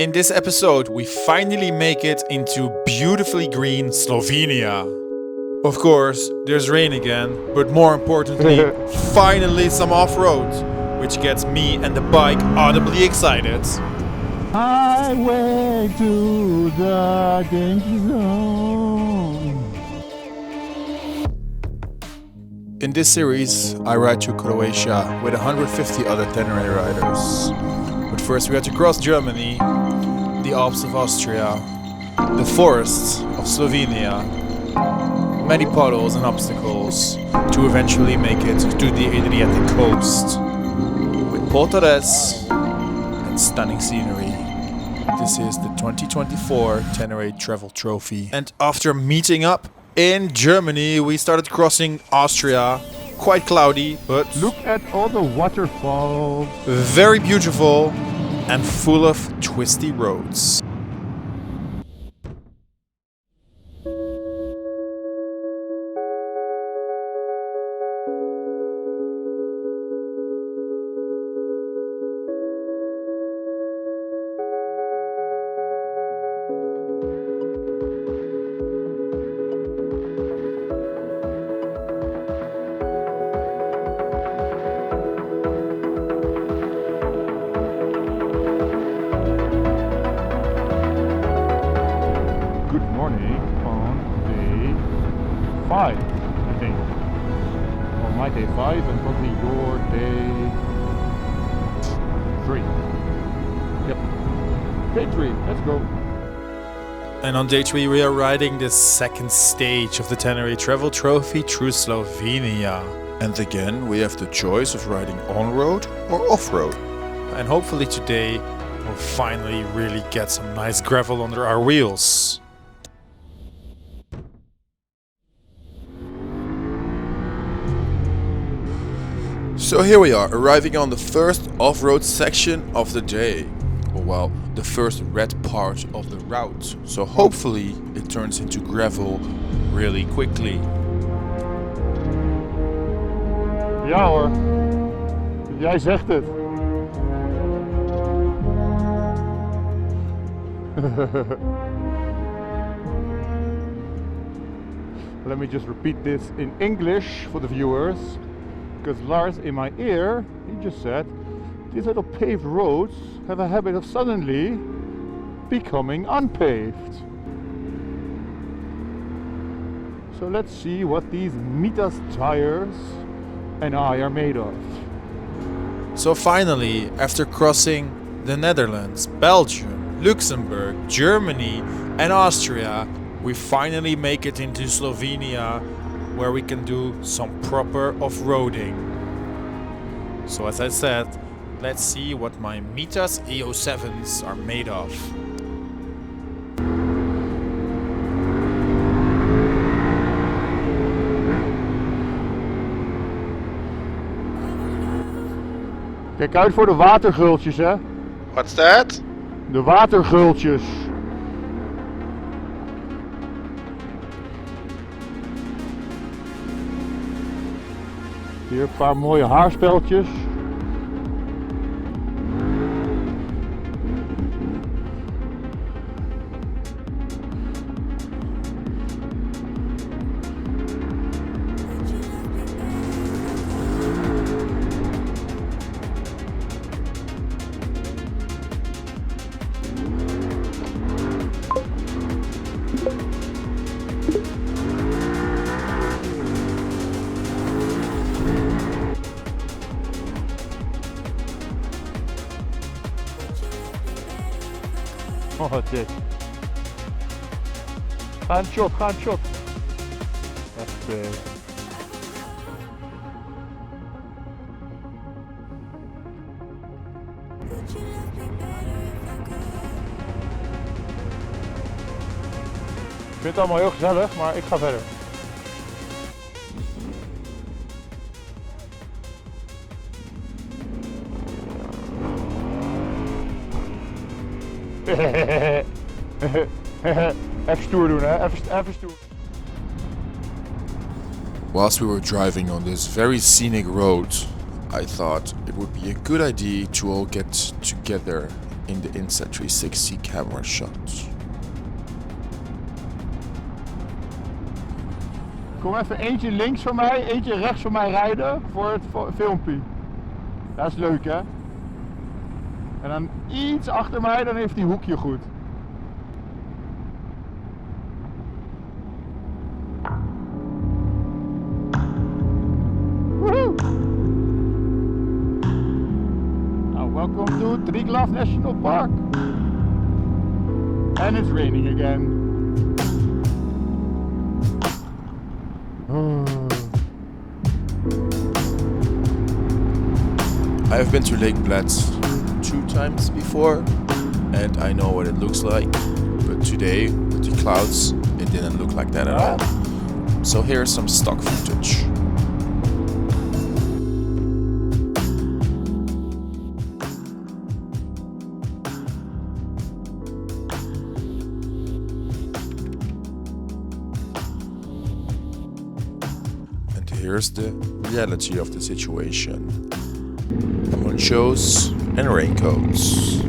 In this episode, we finally make it into beautifully green Slovenia. Of course, there's rain again, but more importantly, finally some off-road, which gets me and the bike audibly excited. Highway to the danger zone. In this series, I ride through Croatia with 150 other Ténéré riders. But first we had to cross Germany, the Alps of Austria, the forests of Slovenia, many puddles and obstacles to eventually make it to the Adriatic coast with portales and stunning scenery. This is the 2024 Ténéré Travel Trophy. And after meeting up in Germany, we started crossing Austria. Quite cloudy, but Look at all the waterfalls. very beautiful and full of twisty roads. Good morning on day 5, I think. Or my day 5 and probably your day 3. Yep. Day 3, let's go. And on day 3 we are riding the second stage of the Ténéré Travel Trophy through Slovenia. And again we have the choice of riding on-road or off-road. And hopefully today we'll finally really get some nice gravel under our wheels. So here we are, arriving on the first off-road section of the day. Or well, the first red part of the route. So hopefully it turns into gravel really quickly. Ja hoor. Jij zegt het. Let me just repeat this in English for the viewers. Because Lars in my ear, he just said, these little paved roads have a habit of suddenly becoming unpaved. So let's see what these Mitas tires and I are made of. So finally, after crossing the Netherlands, Belgium, Luxembourg, Germany and Austria, we finally make it into Slovenia, where we can do some proper off-roading. So as I said, let's see what my Mitas EO7s are made of. Kijk uit voor de watergultjes, hè? What's that? De watergultjes. Hier een paar mooie haarspeltjes. Oh, wat dit. Ga een shot, ga een shot. Echt, Ik vind het allemaal heel gezellig, maar ik ga verder. Even stoer doen, hè? Even stoer. Whilst we were driving on this very scenic road, I thought it would be a good idea to all get together in the Insta360 camera shot. Kom even eentje links van mij, eentje rechts van mij rijden voor het filmpje. Dat is leuk, hè? En dan iets achter mij, dan heeft die hoekje goed. Woehoe! Nou, welcome to Triglav National Park. And it's raining again. I have been to Lake Bled 2 times before and I know what it looks like, but today with the clouds it didn't look like that at all. So here's some stock footage. And here's the reality of the situation. Ponchos and raincoats.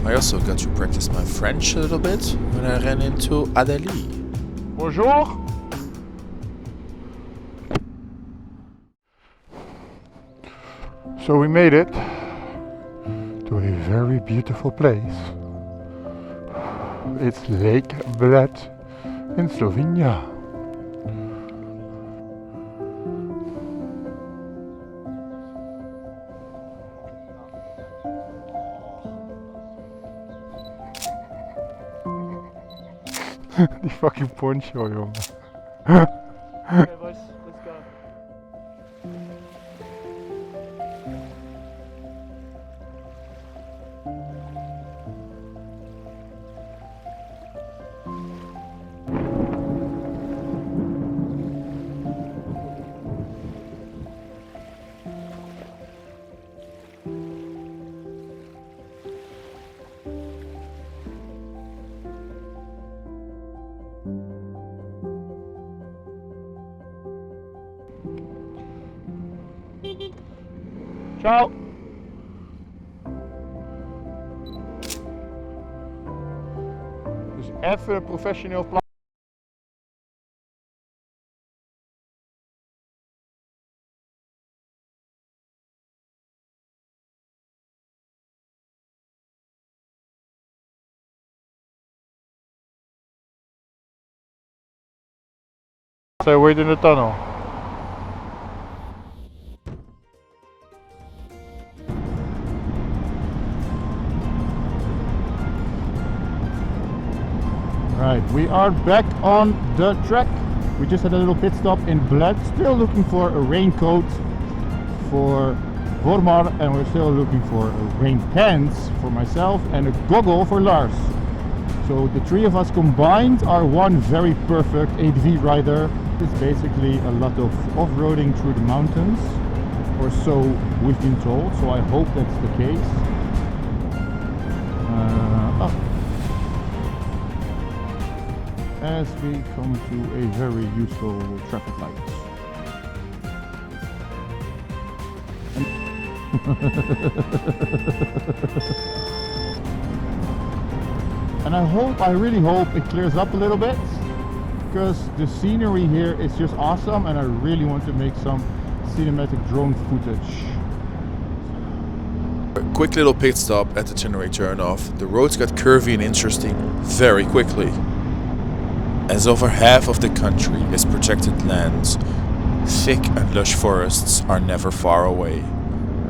I also got to practice my French a little bit when I ran into Adélie. Bonjour! So we made it to a very beautiful place. It's Lake Bled in Slovenia. Die fucking poncho, jongen. Okay, boys, let's go. Ciao! Dus even een professioneel plan. So we're in the tunnel. Right, we are back on the track. We just had a little pit stop in Bled, still looking for a raincoat for Vormar, and we're still looking for rain pants for myself and a goggle for Lars. So the three of us combined are one very perfect ADV rider. It's basically a lot of off-roading through the mountains, or so we've been told, so I hope that's the case. As we come to a very useful traffic light. And I really hope it clears up a little bit, because the scenery here is just awesome and I really want to make some cinematic drone footage. A quick little pit stop at the Ténéré turnoff. The roads got curvy and interesting very quickly. As over half of the country is protected land, thick and lush forests are never far away,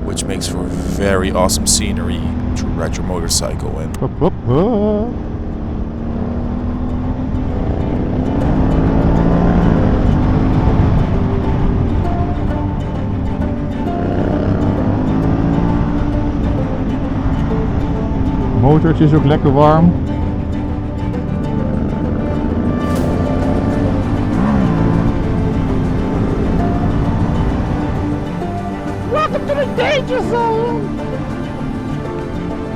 which makes for very awesome scenery to ride your motorcycle in. Motortje is ook lekker warm. Welcome to the danger zone!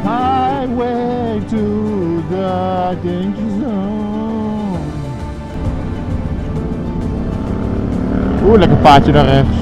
Highway to the danger zone. Oeh, lekker paadje daar rechts.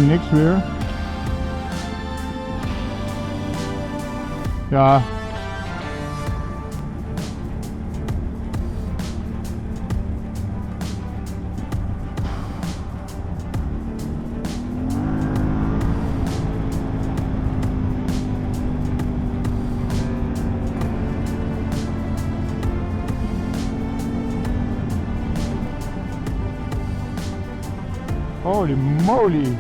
Niks meer. Ja. Holy moly.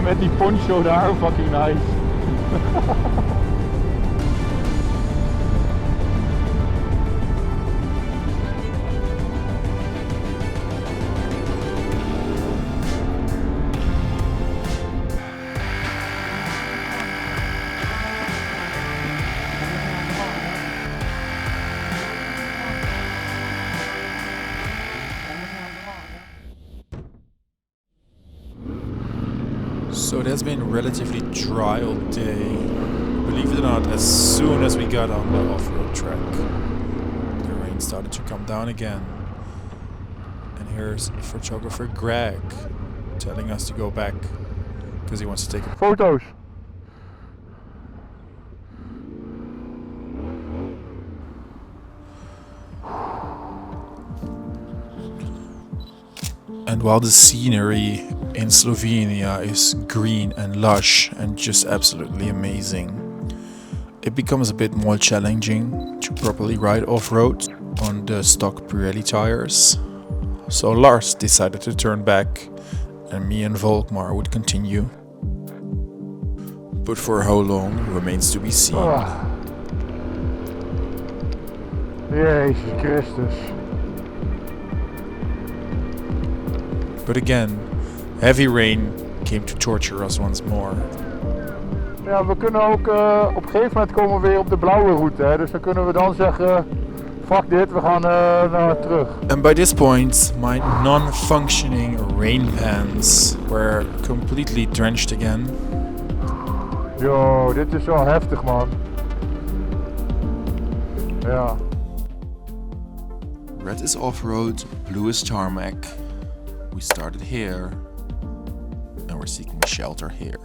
Met die poncho daar, fucking nice. So it has been relatively dry all day. Believe it or not, as soon as we got on the off-road track, the rain started to come down again. And here's photographer Greg telling us to go back because he wants to take Foto's. And while the scenery in Slovenia is green and lush and just absolutely amazing, it becomes a bit more challenging to properly ride off-road on the stock Pirelli tires. So Lars decided to turn back and me and Volkmar would continue. But for how long remains to be seen. Jezus Christus. But again, heavy rain came to torture us once more. Ja, we kunnen ook op een gegeven moment komen we weer op de blauwe route, hè? Dus dan kunnen we dan zeggen, fuck dit, we gaan naar terug. And by this point, my non-functioning rain pants were completely drenched again. Yo, dit is wel heftig, man. Ja. Red is off-road, blue is tarmac. We started here, and we're seeking shelter here.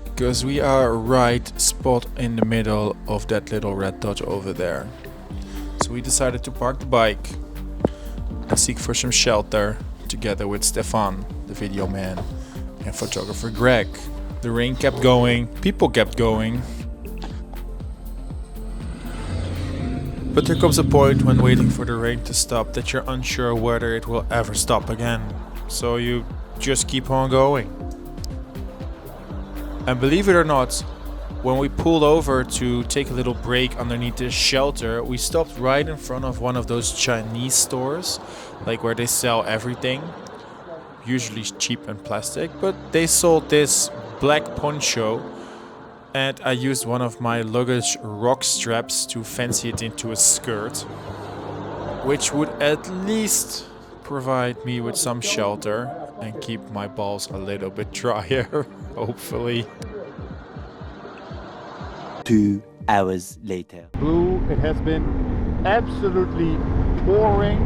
Because we are right spot in the middle of that little red dot over there. So we decided to park the bike and seek for some shelter together with Stefan, the video man, and photographer Greg. The rain kept going, people kept going. But there comes a point when waiting for the rain to stop that you're unsure whether it will ever stop again. So you just keep on going. And believe it or not, when we pulled over to take a little break underneath this shelter, we stopped right in front of one of those Chinese stores, like where they sell everything, usually cheap and plastic, but they sold this black poncho. And I used one of my luggage rock straps to fancy it into a skirt, which would at least provide me with some shelter and keep my balls a little bit drier, hopefully. 2 hours later. Blue, it has been absolutely pouring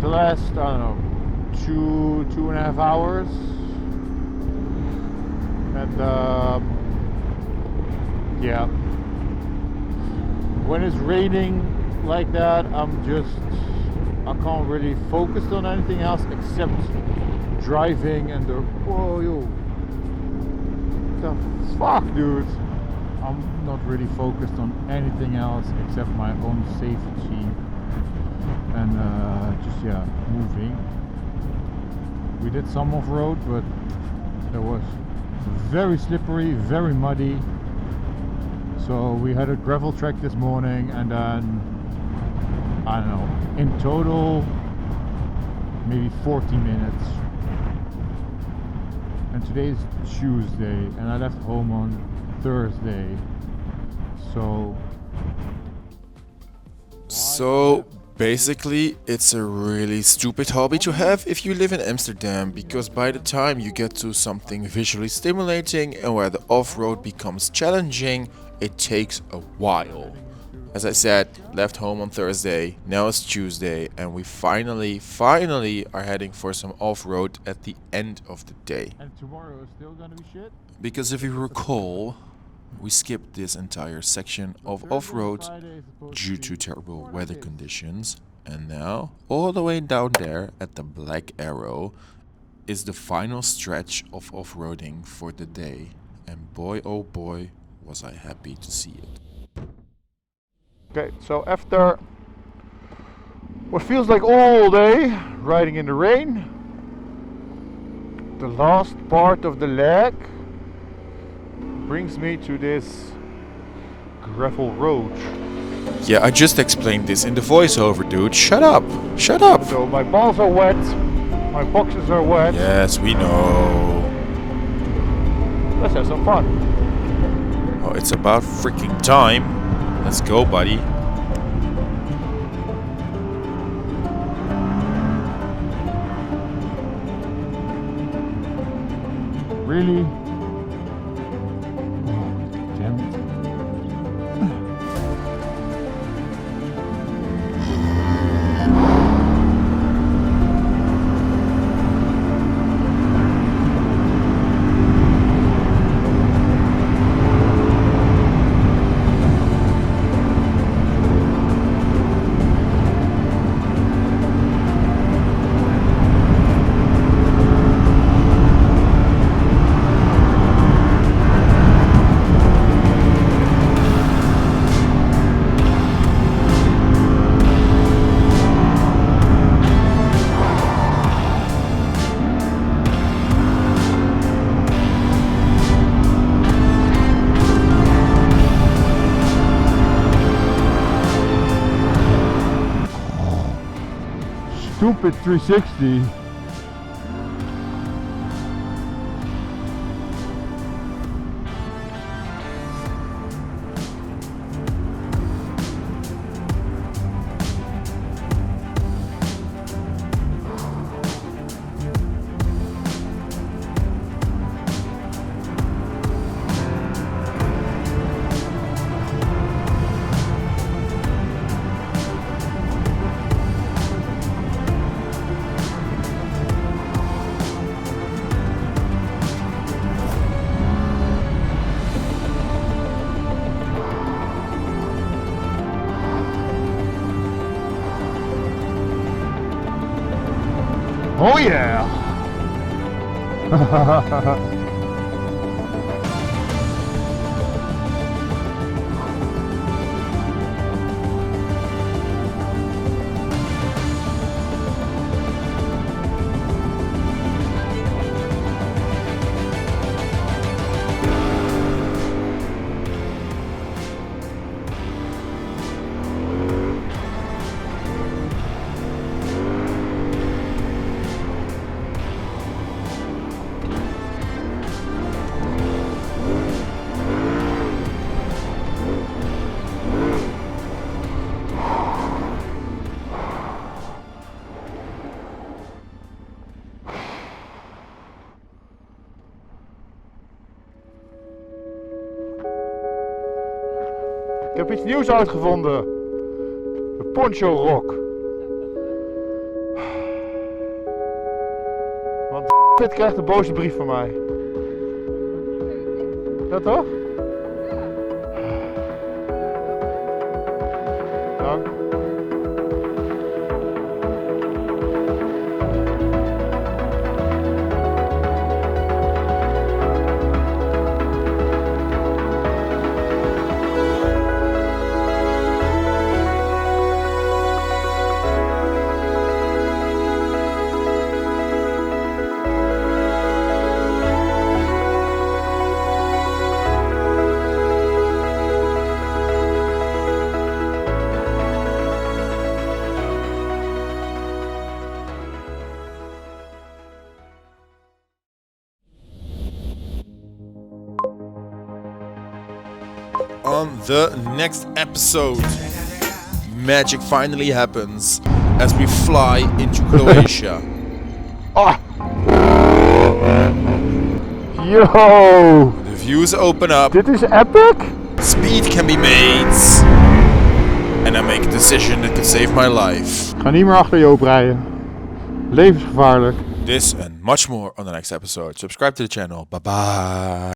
the last, I don't know, two and a half hours. And yeah, when it's raining like that, I can't really focus on anything else except driving and the whoa yo, the fuck, dude. I'm not really focused on anything else except my own safety and just yeah, moving. We did some off-road, but it was very slippery, very muddy. So we had a gravel track this morning, and then I don't know, in total maybe 40 minutes. And today's Tuesday, and I left home on Thursday. So basically, it's a really stupid hobby to have if you live in Amsterdam, because by the time you get to something visually stimulating and where the off-road becomes challenging, it takes a while. As I said, left home on Thursday, now it's Tuesday, and we finally are heading for some off-road at the end of the day. And tomorrow is still gonna be shit? Because if you recall, we skipped this entire section of off-road due to terrible weather conditions, and now, all the way down there at the black arrow, is the final stretch of off-roading for the day, and boy oh boy was I happy to see it. Okay, so after what feels like all day riding in the rain, the last part of the leg brings me to this gravel road. Yeah, I just explained this in the voiceover, dude. Shut up! Shut up! So my balls are wet, my boxes are wet. Yes, we know. Let's have some fun. Oh, it's about freaking time. Let's go, buddy. Really? Damn it. Stupid 360. Oh yeah! Ik heb iets nieuws uitgevonden. De poncho rock. Want dit krijgt een boze brief van mij. Ja toch? Dank. on the next episode. Magic finally happens as we fly into Croatia. Oh. Yo! The views open up. Dit is epic! Speed can be made. And I make a decision that could save my life. Ga niet meer achter Joop rijden. Levensgevaarlijk. This and much more on the next episode. Subscribe to the channel. Bye bye.